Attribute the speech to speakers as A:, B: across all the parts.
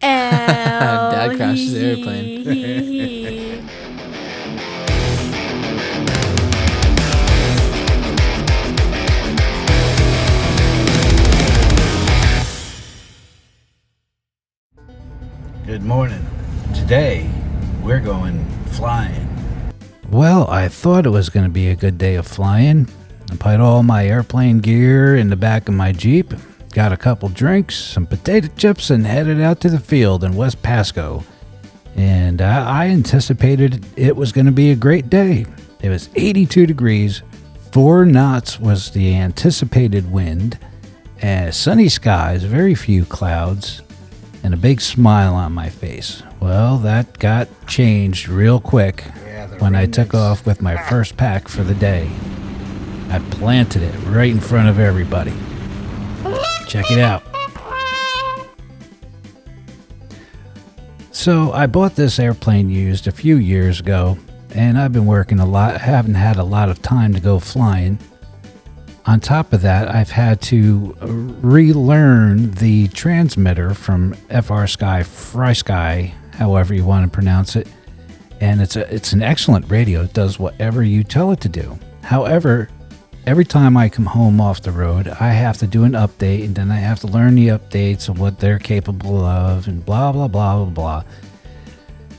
A: Dad crashes the airplane.
B: Good morning. Today, we're going flying.
C: Well, I thought it was going to be a good day of flying. I put all my airplane gear in the back of my Jeep, got a couple drinks, some potato chips, and headed out to the field in West Pasco. And I anticipated it was going to be a great day. It was 82 degrees, 4 knots was the anticipated wind, and sunny skies, very few clouds, and a big smile on my face. Well, that got changed real quick when I took off with my first pack for the day. I planted it right in front of everybody. Check it out. So I bought this airplane used a few years ago, and I've been working a lot. I haven't had a lot of time to go flying. On top of that, I've had to relearn the transmitter from FrSky, however you want to pronounce it. And it's an excellent radio. It does whatever you tell it to do. However, every time I come home off the road, I have to do an update, and then I have to learn the updates of what they're capable of, and blah, blah, blah, blah, blah.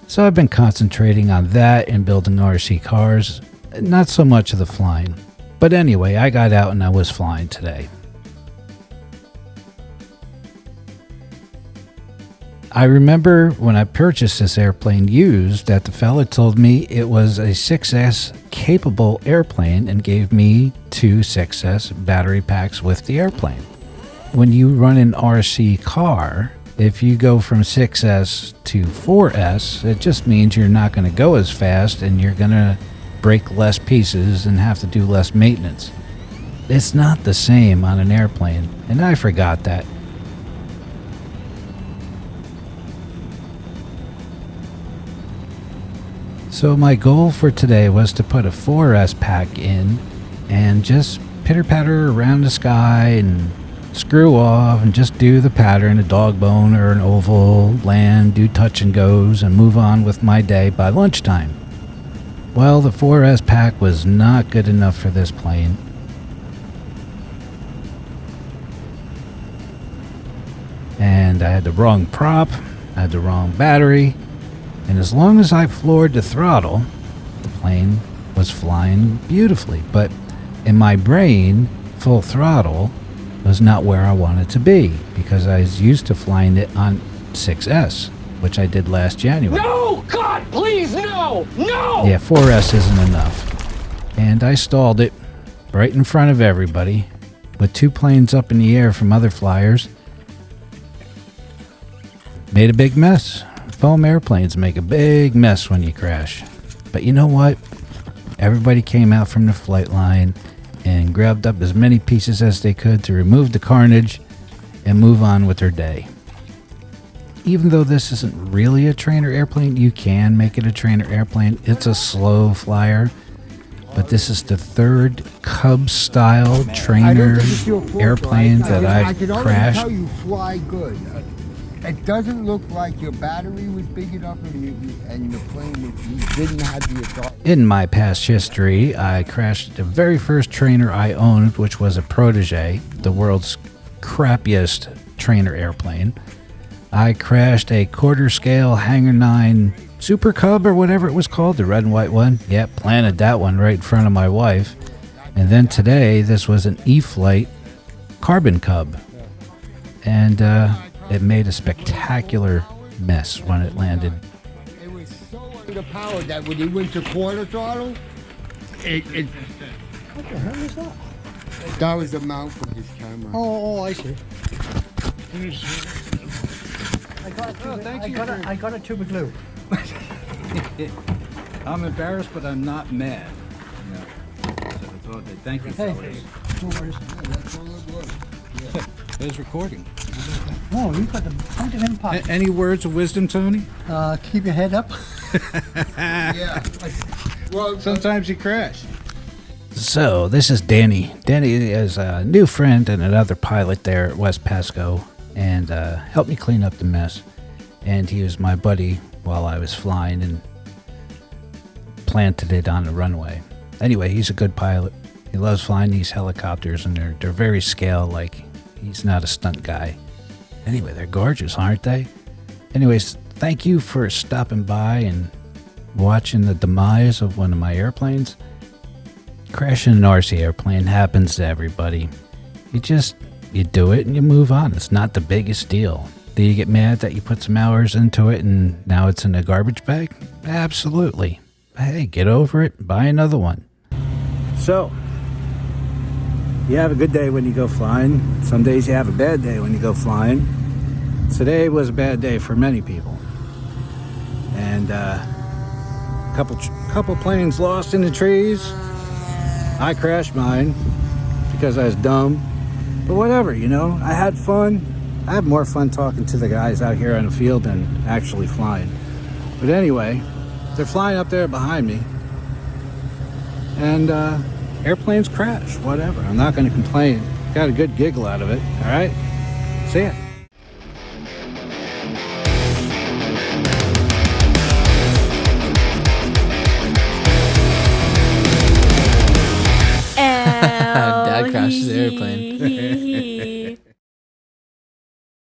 C: So I've been concentrating on that and building RC cars, not so much of the flying. But anyway, I got out and I was flying today. I remember when I purchased this airplane used that the fella told me it was a 6S capable airplane and gave me 2 6S battery packs with the airplane. When you run an RC car, if you go from 6S to 4S, it just means you're not going to go as fast and you're going to break less pieces and have to do less maintenance. It's not the same on an airplane, and I forgot that. So my goal for today was to put a 4S pack in and just pitter-patter around the sky and screw off and just do the pattern, a dog bone or an oval, land, do touch and goes, and move on with my day by lunchtime. Well, the 4S pack was not good enough for this plane. And I had the wrong prop, I had the wrong battery, and as long as I floored the throttle, the plane was flying beautifully. But in my brain, full throttle was not where I wanted to be because I was used to flying it on 6S, which I did last January.
D: No! God, please, no! No!
C: Yeah, 4S isn't enough. And I stalled it right in front of everybody with 2 planes up in the air from other flyers. Made a big mess. Foam airplanes make a big mess when you crash. But you know what? Everybody came out from the flight line and grabbed up as many pieces as they could to remove the carnage and move on with their day. Even though this isn't really a trainer airplane, you can make it a trainer airplane. It's a slow flyer, but this is the 3rd Cub-style trainer airplane that I've crashed.
E: I can only tell you fly good. It doesn't look like your battery was big enough and the plane didn't have the authority.
C: In my past history, I crashed the very first trainer I owned, which was a Protege, the world's crappiest trainer airplane. I crashed a quarter-scale Hangar 9 Super Cub or whatever it was called, the red and white one. Yep, planted that one right in front of my wife. And then today, this was an E-Flight Carbon Cub. And it made a spectacular mess when it landed.
E: It was so underpowered that when he went to quarter throttle, it what the hell is that? That was the mount for his camera.
F: Oh, I see. I got a tube of glue.
B: I'm embarrassed, but I'm not mad. So thank you, fellas.
F: No worries.
E: That's all it was.
B: There's recording.
F: Oh, you got them. Put them in the pocket.
B: Any words of wisdom, Tony?
F: Keep your head up.
E: Yeah. Well,
B: Sometimes you crash.
C: So, this is Danny. Danny is a new friend and another pilot there at West Pasco and helped me clean up the mess. and he was my buddy while I was flying and planted it on the runway. Anyway, he's a good pilot. He loves flying these helicopters, and they're very scale. Like, he's not a stunt guy. Anyway, they're gorgeous, aren't they? Anyways, thank you for stopping by and watching the demise of one of my airplanes. Crashing an RC airplane happens to everybody. You do it and you move on. It's not the biggest deal. Do you get mad that you put some hours into it and now it's in a garbage bag? Absolutely. Hey, get over it. Buy another one. So, you have a good day when you go flying. Some days you have a bad day when you go flying. Today was a bad day for many people. And couple planes lost in the trees. I crashed mine because I was dumb. But whatever, I had fun. I have more fun talking to the guys out here on the field than actually flying. But anyway, they're flying up there behind me. And airplanes crash, whatever. I'm not going to complain. Got a good giggle out of it, all right? See ya.
A: Dad crashes the airplane.